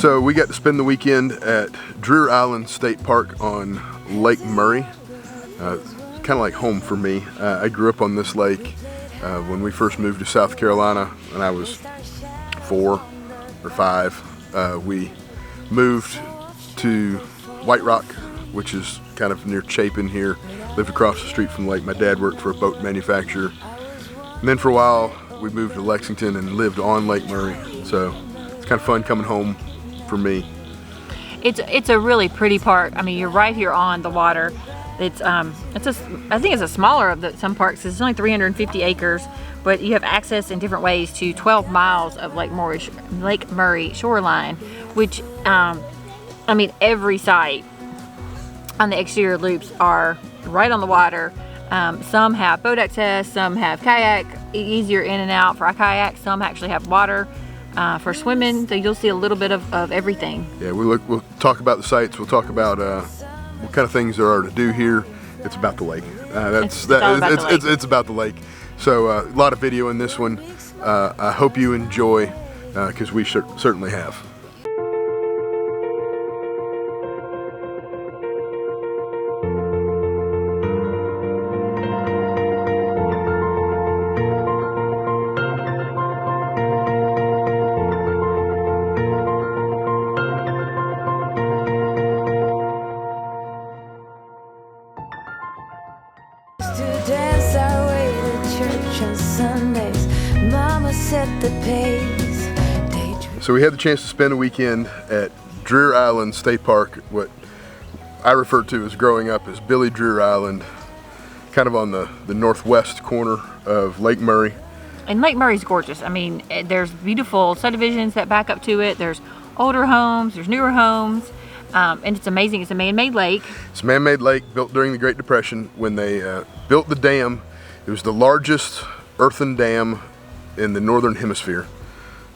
So we got to spend the weekend at Dreher Island State Park on Lake Murray. Kind of like home for me. I grew up on this lake when we first moved to South Carolina when I was 4 or 5. We moved to White Rock, which is kind of near Chapin here. Lived across the street from the lake. My dad worked for a boat manufacturer. And then for a while we moved to Lexington and lived on Lake Murray. So it's kind of fun coming home for me. It's a really pretty park. I mean, you're right here on the water. I think it's a smaller of some parks. It's only 350 acres, but you have access in different ways to 12 miles of Lake Murray shoreline, which I mean, every site on the exterior loops are right on the water. Some have boat access, some have kayak, easier in and out for a kayak. Some actually have water for swimming, so you'll see a little bit of everything. Yeah, we'll talk about the sites. We'll talk about what kind of things there are to do here. It's about the lake. It's about the lake. So a lot of video in this one. I hope you enjoy, because we certainly have. So we had the chance to spend a weekend at Dreher Island State Park, what I refer to as growing up as Billy Dreher Island, kind of on the northwest corner of Lake Murray. And Lake Murray's gorgeous. I mean, there's beautiful subdivisions that back up to it. There's older homes, there's newer homes, and it's amazing. It's a man-made lake. It's a man-made lake built during the Great Depression when they built the dam. It was the largest earthen dam in the northern hemisphere.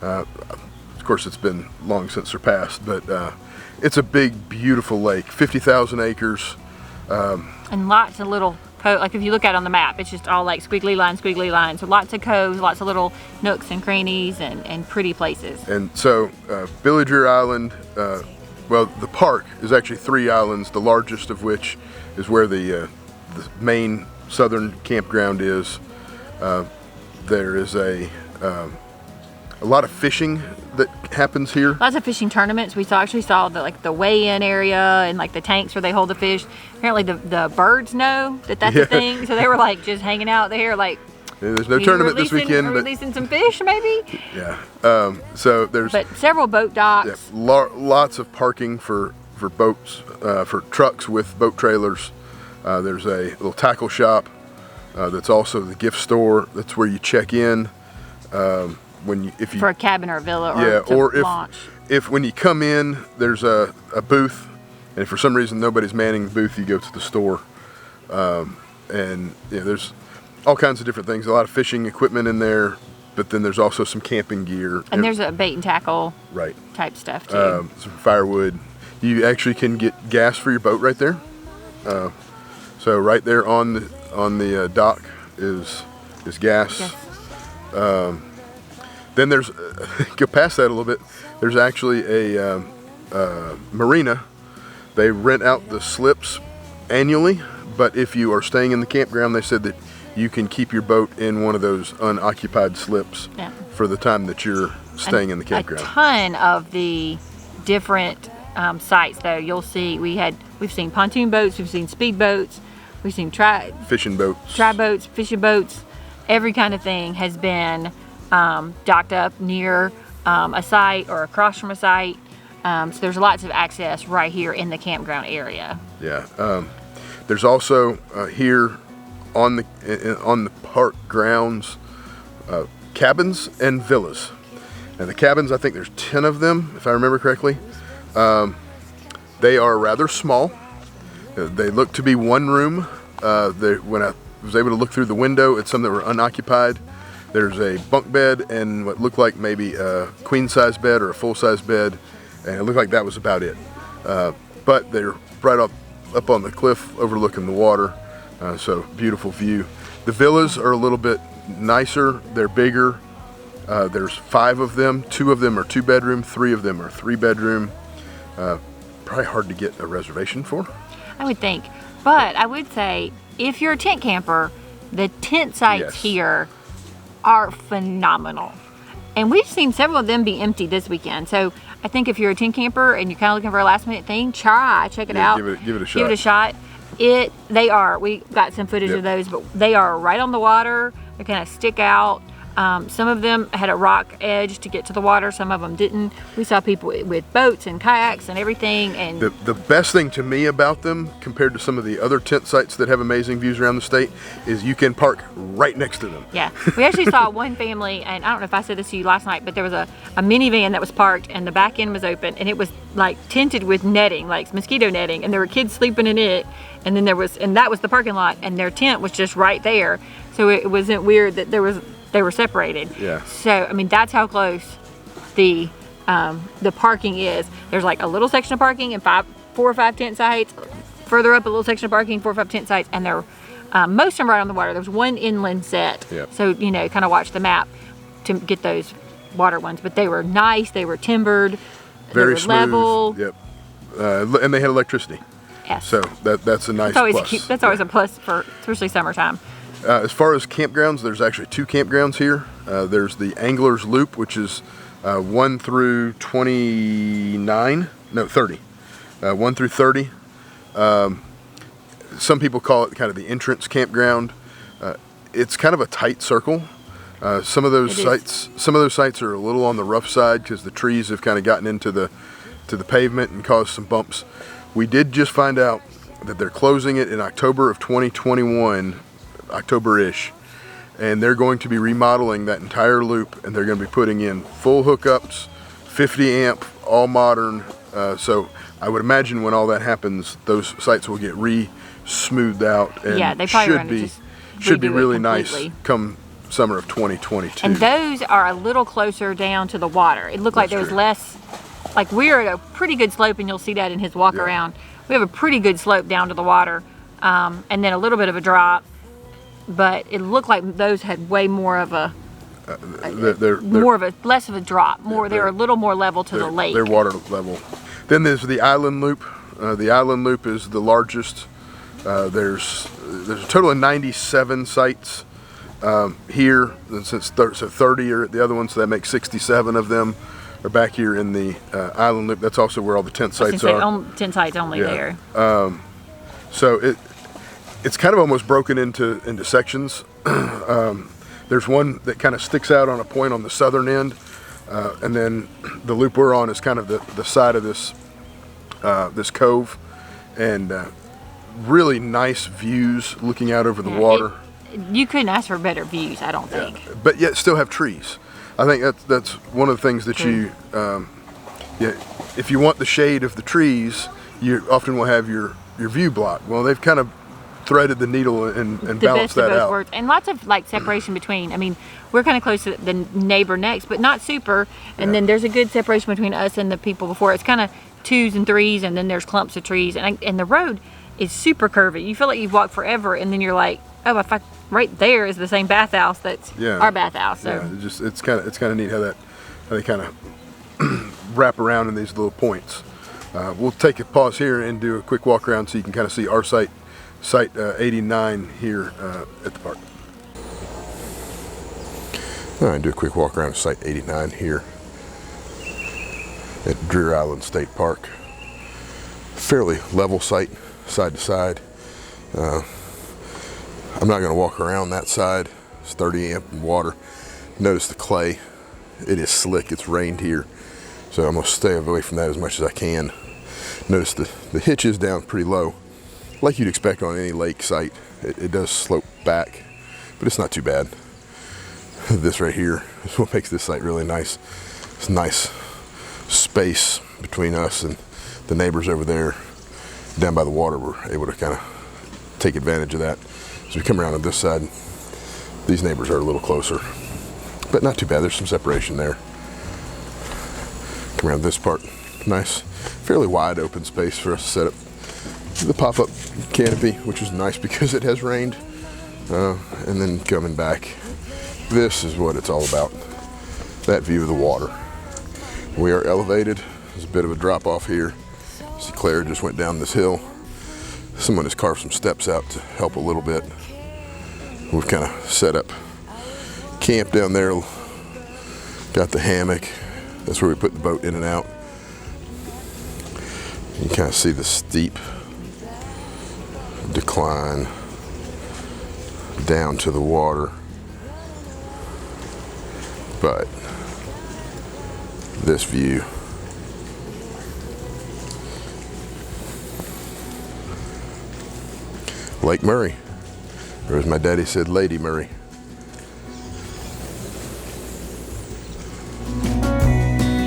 Of course, it's been long since surpassed, but it's a big, beautiful lake, 50,000 acres. And lots of little, like if you look at it on the map, it's just all like squiggly lines. So lots of coves, lots of little nooks and crannies and pretty places. And so Billy Dreher Island, well, the park is actually 3 islands, the largest of which is where the main southern campground is. There is a lot of fishing that happens here. Lots of fishing tournaments. We actually saw the weigh-in area and like the tanks where they hold the fish. Apparently the birds know that's a thing, so they were like just hanging out there like. Yeah, there's no tournament this weekend, but releasing some fish maybe. Yeah. So there's. But several boat docks. Yeah, lots of parking for boats, for trucks with boat trailers. There's a little tackle shop. That's also the gift store. That's where you check in. If you for a cabin or a villa, or launch. If when you come in, there's a booth, and if for some reason nobody's manning the booth, you go to the store, and there's all kinds of different things. A lot of fishing equipment in there, but then there's also some camping gear. And there's a bait and tackle type stuff too. Some firewood. You actually can get gas for your boat right there. So right there on the dock is gas. Yes. Then there's, go past that a little bit, there's actually a marina. They rent out the slips annually, but if you are staying in the campground, they said that you can keep your boat in one of those unoccupied slips for the time that you're staying in the campground. A ton of the different sites though, you'll see, we've seen pontoon boats, we've seen speed boats, we've seen fishing boats, fishing boats, every kind of thing has been docked up near a site or across from a site. So there's lots of access right here in the campground area. Yeah. There's also here on the park grounds cabins and villas. And the cabins, I think there's 10 of them, if I remember correctly. They are rather small. They look to be one room. When I was able to look through the window at some that were unoccupied, there's a bunk bed and what looked like maybe a queen size bed or a full size bed, and it looked like that was about it. But they're right up on the cliff overlooking the water, so beautiful view. The villas are a little bit nicer, they're bigger, There's 5 of them. 2 of them are 2-bedroom, 3 of them are 3-bedroom. Probably hard to get a reservation for. I would think. But I would say, if you're a tent camper, the tent sites here are phenomenal. And we've seen several of them be empty this weekend. So I think if you're a tent camper and you're kind of looking for a last minute thing, check it out. Give it a shot. Give it a shot. They are. We got some footage of those, but they are right on the water. They kind of stick out. Some of them had a rock edge to get to the water. Some of them didn't. We saw people with boats and kayaks and everything. And the best thing to me about them, compared to some of the other tent sites that have amazing views around the state, is you can park right next to them. Yeah, we actually saw one family, and I don't know if I said this to you last night, but there was a minivan that was parked, and the back end was open, and it was like tinted with netting, like mosquito netting, and there were kids sleeping in it. And then that was the parking lot, and their tent was just right there. So it wasn't weird that they were separated. Yeah. So I mean, that's how close the parking is. There's like a little section of parking and 4 or 5 tent sites. Further up, a little section of parking, 4 or 5 tent sites, and they're most of them right on the water. There's one inland set. Yep. So kind of watch the map to get those water ones. But they were nice. They were timbered. Very they were smooth. Level. Yep. And they had electricity. Yes. So that's a nice plus. That's always a plus for especially summertime. As far as campgrounds, there's actually 2 campgrounds here. There's the Angler's Loop, which is 1 through 30. 1 through 30. Some people call it kind of the entrance campground. It's kind of a tight circle. Some of those sites are a little on the rough side because the trees have kind of gotten into the pavement and caused some bumps. We did just find out that they're closing it in October of 2021, October-ish, and they're going to be remodeling that entire loop, and they're going to be putting in full hookups, 50 amp, all modern. So I would imagine when all that happens, those sites will get smoothed out, and they probably should be really nice come summer of 2022. And those are a little closer down to the water. It looked like there was less. Like we're at a pretty good slope, and you'll see that in his walk around. We have a pretty good slope down to the water, and then a little bit of a drop. But it looked like those had way more of a less of a drop. They're a little more level to the lake. They're water level. Then there's the Island Loop. The Island Loop is the largest. There's a total of 97 sites here. So 30 are at the other one, so that makes 67 of them. Are back here in the Island Loop. That's also where all the tent sites are. Tent sites only there. So it's kind of almost broken into sections. There's one that kind of sticks out on a point on the southern end, and then the loop we're on is kind of the side of this cove, and really nice views looking out over the water. You couldn't ask for better views, I don't think. But yet still have trees. I think that's one of the things that if you want the shade of the trees, you often will have your view blocked. Well, they've kind of threaded the needle and balanced that out. Words. And lots of like separation between. I mean, we're kind of close to the neighbor next, but not super. And then there's a good separation between us and the people before. It's kind of 2s and 3s, and then there's clumps of trees, and the road is super curvy. You feel like you've walked forever, and then you're like, oh, right there is the same bathhouse that's our bathhouse. So it's kind of neat how they kind of wrap around in these little points. We'll take a pause here and do a quick walk around so you can kind of see our site 89 here at the park. All right, do a quick walk around site 89 here at Dreher Island State Park. Fairly level site, side to side. I'm not going to walk around that side. It's 30 amp water. Notice the clay. It is slick. It's rained here. So I'm going to stay away from that as much as I can. Notice the hitch is down pretty low. Like you'd expect on any lake site. It does slope back, but it's not too bad. This right here is what makes this site really nice. It's nice space between us and the neighbors over there down by the water. We're able to kind of take advantage of that. As we come around on this side, these neighbors are a little closer, but not too bad. There's some separation there. Come around this part, nice, fairly wide open space for us to set up the pop-up canopy, which is nice because it has rained. And then coming back, this is what it's all about. that view of the water. We are elevated. There's a bit of a drop off here. See, Claire just went down this hill. Someone has carved some steps out to help a little bit. We've kind of set up camp down there. Got the hammock. That's where we put the boat in and out. You can kind of see the steep decline down to the water. But this view, Lake Murray, or as my daddy said, Lady Murray.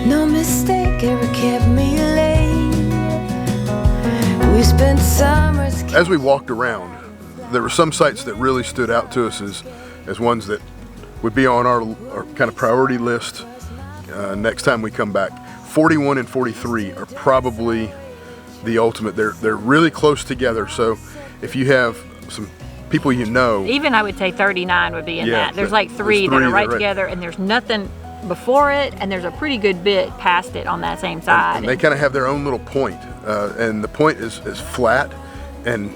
No mistake ever kept me late. We spent summers. As we walked around, there were some sites that really stood out to us as ones that would be on our kind of priority list next time we come back. 41 and 43 are probably the ultimate. They're really close together, so if you have some people you know. Even I would say 39 would be in that. There's like three that are right together, and there's nothing before it, and there's a pretty good bit past it on that same side. And they kind of have their own little point, and the point is flat and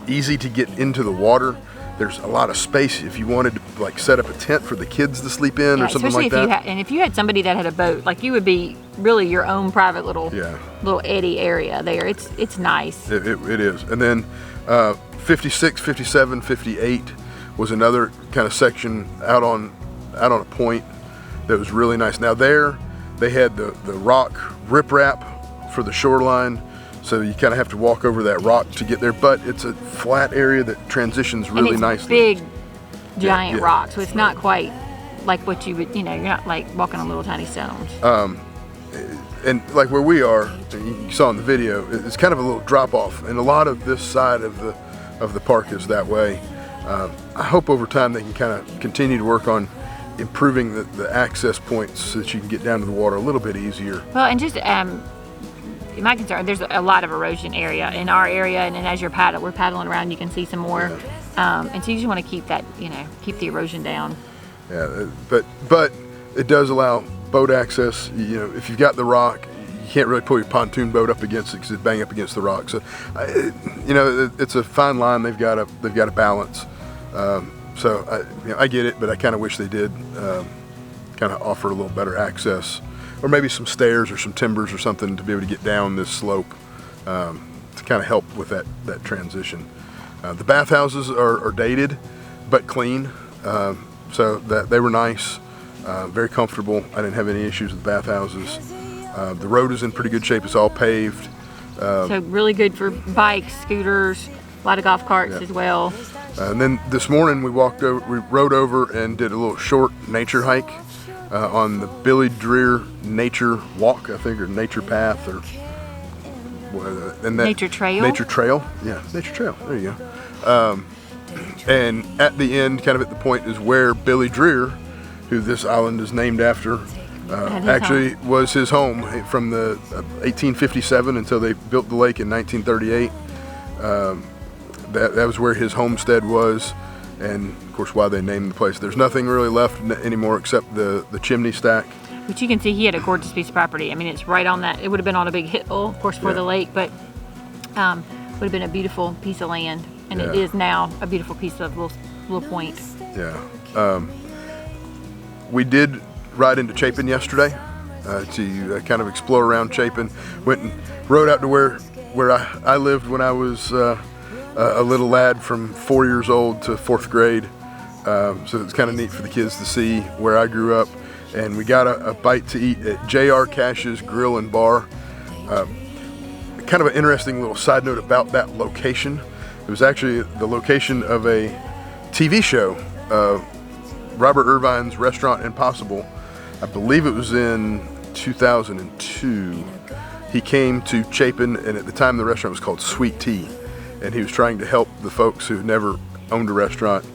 easy to get into the water. There's a lot of space if you wanted to like set up a tent for the kids to sleep in or something like that. And if you had somebody that had a boat, like you would be really your own private little eddy area there. It's nice. It is. And then 56, 57, 58 was another kind of section out on a point that was really nice. Now there they had the rock riprap for the shoreline. So you kind of have to walk over that rock to get there, but it's a flat area that transitions really nicely. Big, giant rock, so it's not quite like what you would, you're not like walking on little tiny stones. And like where we are, you saw in the video, it's kind of a little drop off, and a lot of this side of the park is that way. I hope over time they can kind of continue to work on improving the access points so that you can get down to the water a little bit easier. Well, and just my concern, there's a lot of erosion area in our area, and then as we're paddling around, you can see some more. And so you just want to keep that, keep the erosion down. Yeah, but it does allow boat access. If you've got the rock, you can't really pull your pontoon boat up against it because it'd bang up against the rock. So, it's a fine line. They've got to balance. So I get it, but I kind of wish they did kind of offer a little better access. Or maybe some stairs or some timbers or something to be able to get down this slope to kind of help with that transition. The bathhouses are dated but clean, so that they were nice, very comfortable. I didn't have any issues with bathhouses. The road is in pretty good shape. It's all paved. So really good for bikes, scooters, a lot of golf carts as well. And then this morning we rode over and did a little short nature hike. On the Billy Dreher Nature Walk, I think, or Nature Path, or Nature Trail. Nature Trail, yeah, Nature Trail. There you go. And at the end, kind of at the point, is where Billy Dreher, who this island is named after, actually was his home from the 1857 until they built the lake in 1938. That was where his homestead was. And of course, why they named the place. There's nothing really left anymore except the chimney stack. But you can see he had a gorgeous piece of property. I mean, it's right on that. It would have been on a big hill, of course, for the lake, but would have been a beautiful piece of land. And it is now a beautiful piece of little point. Yeah. We did ride into Chapin yesterday to kind of explore around Chapin. Went and rode out to where I lived when I was a little lad from 4 years old to 4th grade. So it's kind of neat for the kids to see where I grew up. And we got a bite to eat at J.R. Cash's Grill and Bar. Kind of an interesting little side note about that location. It was actually the location of a TV show, Robert Irvine's Restaurant Impossible. I believe it was in 2002. He came to Chapin, and at the time the restaurant was called Sweet Tea. And he was trying to help the folks who never owned a restaurant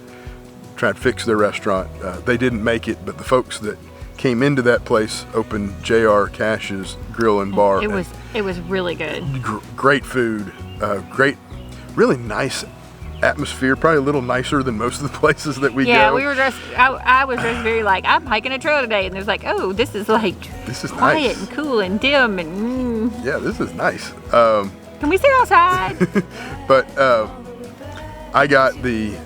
try and fix their restaurant. They didn't make it, but the folks that came into that place opened J.R. Cash's Grill and Bar. It was really good. Great food, great, really nice atmosphere, probably a little nicer than most of the places that we go. Yeah, we were dressed. I was dressed very like I'm hiking a trail today, and there's like, oh, this is like quiet nice and cool and dim and. Yeah, this is nice. Can we stay outside? But I got the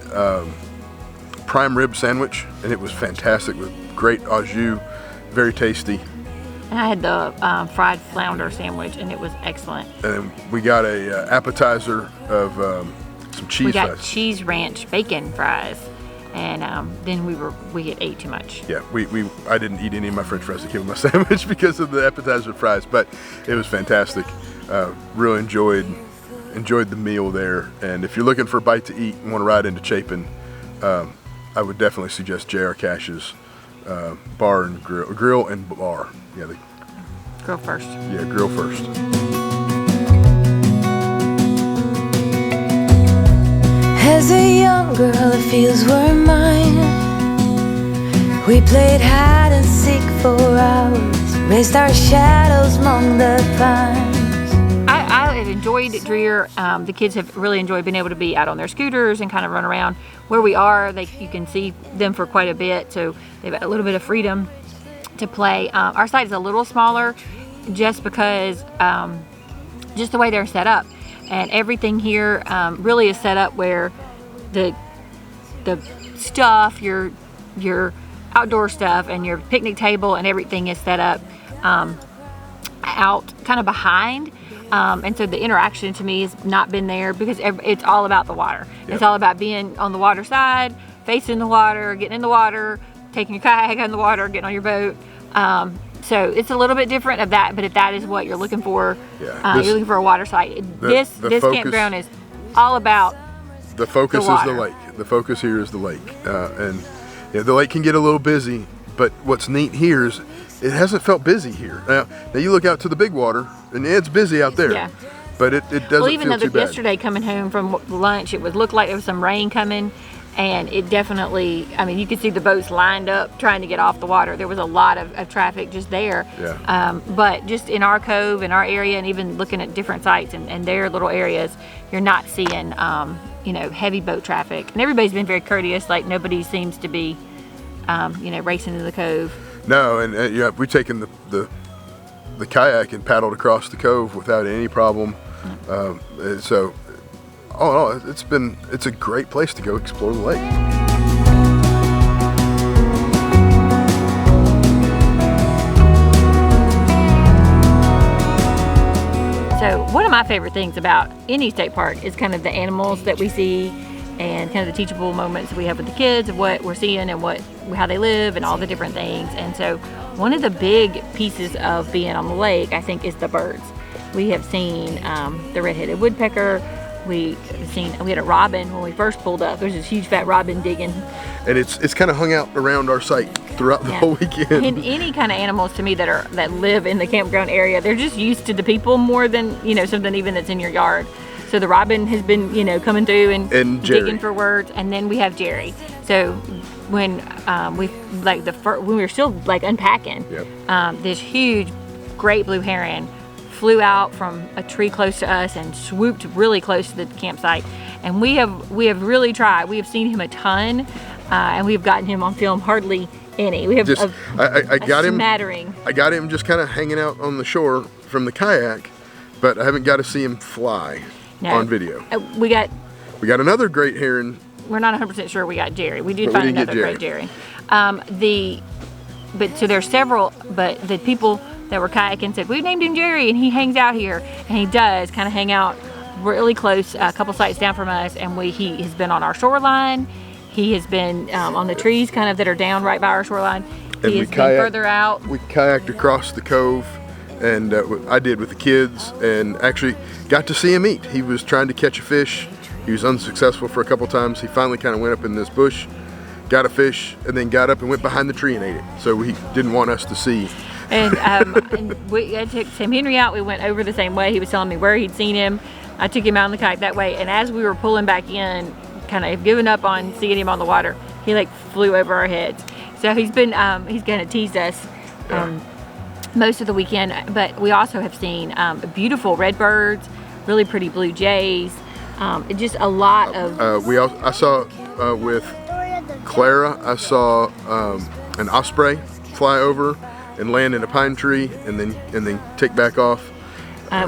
prime rib sandwich, and it was fantastic with great au jus, very tasty. And I had the fried flounder sandwich, and it was excellent. And we got a appetizer of some cheese We got fries. cheese ranch bacon fries, and then we had ate too much. Yeah, I didn't eat any of my French fries that came with my sandwich because of the appetizer fries, but it was fantastic. Really enjoyed the meal there. And if you're looking for a bite to eat and want to ride into Chapin, I would definitely suggest J.R. Cash's bar and grill and bar. Yeah, Grill first. Yeah, grill first. As a young girl, it feels we're mine. We played hide and seek for hours, raced our shadows among the pines. I have enjoyed Dreher. The kids have really enjoyed being able to be out on their scooters and kind of run around. Where we are, you can see them for quite a bit, so they've got a little bit of freedom to play. Our site is a little smaller just because just the way they're set up, and everything here really is set up where the stuff, your outdoor stuff and your picnic table and everything is set up out kind of behind. And so the interaction to me has not been there because it's all about the water. Yep. It's all about being on the water side, facing the water, getting in the water, taking your kayak on the water, getting on your boat. So it's a little bit different of that, but if that is what you're looking for, Yeah, you're looking for a water site. This focus, campground is all about the focus the is the water. lake. The focus here is the lake, and yeah, the lake can get a little busy. But what's neat here is it hasn't felt busy here. Now you look out to the big water, and it's busy out there. Yeah. But it doesn't Well, even feel though too bad. yesterday coming home from lunch, it looked like there was some rain coming, and it definitely, I mean, you could see the boats lined up trying to get off the water. There was a lot of traffic just there. Yeah. But just in our cove, in our area, and even looking at different sites and their little areas, you're not seeing, heavy boat traffic. And everybody's been very courteous. Like nobody seems to be, racing into the cove. No, and we've taken the kayak and paddled across the cove without any problem. So, all in all, it's a great place to go explore the lake. So one of my favorite things about any state park is kind of the animals that we see and kind of the teachable moments that we have with the kids of what we're seeing and how they live and all the different things. And so one of the big pieces of being on the lake, I think, is the birds. We have seen the red-headed woodpecker. We had a robin when we first pulled up. There's this huge fat robin digging. And it's kind of hung out around our site throughout the whole weekend. And any kind of animals to me that live in the campground area, they're just used to the people more than something even that's in your yard. So the robin has been coming through and digging for words, and then we have Jerry. So when we were still unpacking, Yep. this huge great blue heron flew out from a tree close to us and swooped really close to the campsite. And we have really tried. We have seen him a ton, and we've gotten him on film hardly any. We have I got him smattering. I got him just kind of hanging out on the shore from the kayak, but I haven't got to see him fly on video. We got another great heron. We're not 100% sure we got Jerry. We did But we find didn't get another great Jerry. So there's several, but the people that were kayaking said, we've named him Jerry, and he hangs out here. And he does kind of hang out really close, a couple sites down from us, and he has been on our shoreline. He has been on the trees kind of that are down right by our shoreline. He has been further out. We kayaked across the cove, and I did with the kids, and actually got to see him eat. He was trying to catch a fish. He was unsuccessful for a couple times. He finally kind of went up in this bush, got a fish, and then got up and went behind the tree and ate it. So he didn't want us to see. And I took Sam Henry out. We went over the same way. He was telling me where he'd seen him. I took him out on the kayak that way, and as we were pulling back in, kind of giving up on seeing him on the water, he flew over our heads. So he's kind of teased us most of the weekend. But we also have seen beautiful redbirds, really pretty blue jays, Just a lot of. I saw with Clara, I saw an osprey fly over and land in a pine tree and then take back off.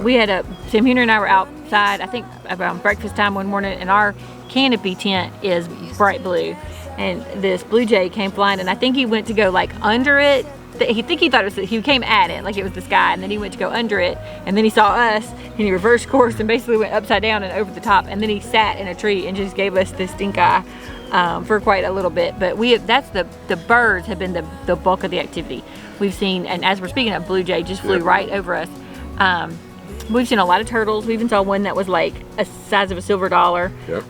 We had Sam Henry and I were outside, I think around breakfast time one morning, and our canopy tent is bright blue. And this blue jay came flying, and I think he went to go like under it. He thought it was, he came at it like it was the sky, and then he went to go under it, and then he saw us, and he reversed course and basically went upside down and over the top, and then he sat in a tree and just gave us this stink eye for quite a little bit. But that's the birds have been the bulk of the activity. We've seen, and as we're speaking of, blue jay just flew right over us. We've seen a lot of turtles. We even saw one that was like a size of a silver dollar. Yep.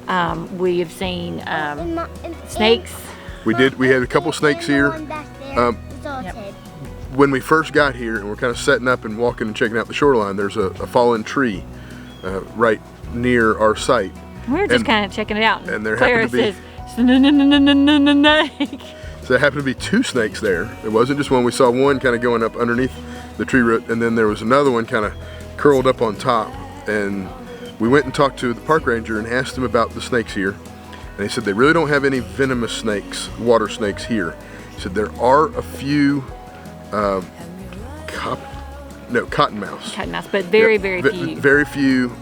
We have seen snakes. We had a couple snakes here. When we first got here and we're kind of setting up and walking and checking out the shoreline, there's a fallen tree right near our site. We were just kind of checking it out. And there Clara happened to be, says, snake. so there happened to be two snakes there. It wasn't just one. We saw one kind of going up underneath the tree root, and then there was another one kind of curled up on top. And we went and talked to the park ranger and asked him about the snakes here. And he said they really don't have any venomous snakes, water snakes here. He said there are a few cottonmouths. Cottonmouths, but very few. Very few.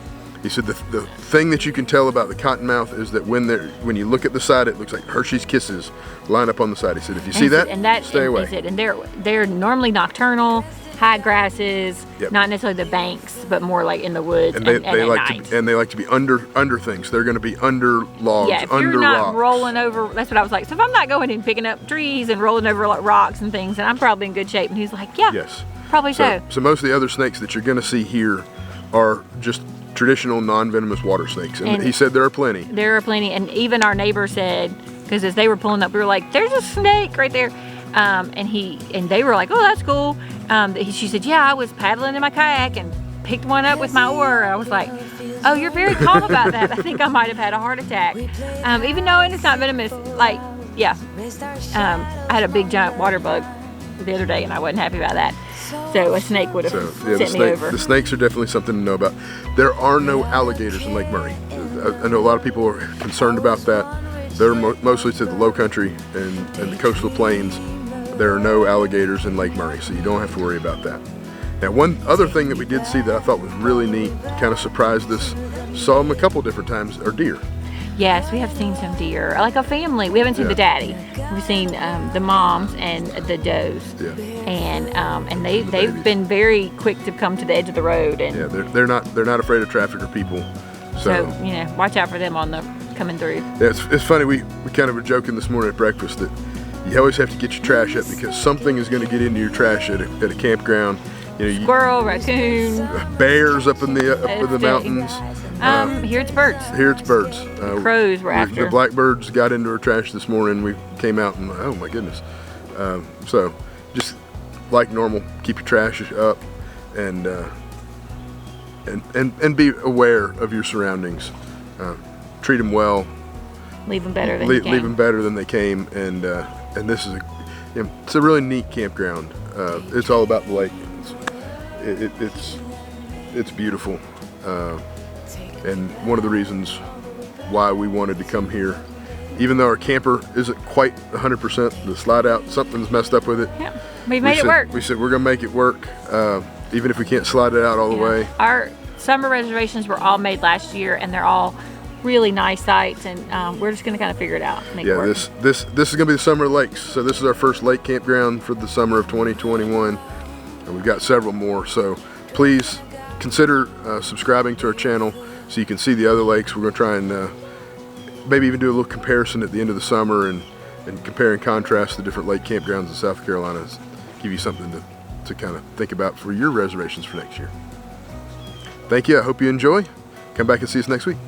He said the thing that you can tell about the cottonmouth is that when you look at the side, it looks like Hershey's Kisses line up on the side. He said if you see that, stay away. And they're normally nocturnal, high grasses, not necessarily the banks, but more like in the woods and they like to be under things. They're going to be under logs, if under you're not rocks. rolling over, that's what I was like. So if I'm not going and picking up trees and rolling over like rocks and things, then I'm probably in good shape. And he's like, yes, probably so. So most of the other snakes that you're going to see here are just traditional non-venomous water snakes, and he said there are plenty. There are plenty, and even our neighbor said, because as they were pulling up, we were like, "There's a snake right there," and they were like, "Oh, that's cool." She said, "Yeah, I was paddling in my kayak and picked one up with my oar." I was like, "Oh, you're very calm about that." I think I might have had a heart attack, even knowing it's not venomous. Like, I had a big giant water bug the other day, and I wasn't happy about that. So a snake would have sent me over. The snakes are definitely something to know about. There are no alligators in Lake Murray. I know a lot of people are concerned about that. They're mostly to the low country and the coastal plains. There are no alligators in Lake Murray, so you don't have to worry about that. Now, one other thing that we did see that I thought was really neat, kind of surprised us, saw them a couple different times, are deer. Yes, we have seen some deer, like a family. We haven't seen the daddy. We've seen the moms and the does, and they've been very quick to come to the edge of the road. And they're not afraid of traffic or people. So watch out for them on the coming through. Yeah, it's funny. We kind of were joking this morning at breakfast that you always have to get your trash up because something is going to get into your trash at a campground. Squirrel, raccoon, bears up in the mountains. Here it's birds. Crows were after. The blackbirds got into our trash this morning. We came out and oh my goodness. So just like normal, keep your trash up and be aware of your surroundings. Treat them well. Leave them better than leave them better than they came. And this is it's a really neat campground. It's all about the lake. It's beautiful. And one of the reasons why we wanted to come here, even though our camper isn't quite 100%, the slide out, something's messed up with it. Yeah, we made it work. We said we're gonna make it work, even if we can't slide it out all the way. Our summer reservations were all made last year, and they're all really nice sites, and we're just gonna kind of figure it out. Make it work. This is gonna be the summer lakes. So this is our first lake campground for the summer of 2021, and we've got several more. So please consider subscribing to our channel so you can see the other lakes. We're going to try and maybe even do a little comparison at the end of the summer and compare and contrast the different lake campgrounds in South Carolina. Give you something to kind of think about for your reservations for next year. Thank you. I hope you enjoy. Come back and see us next week.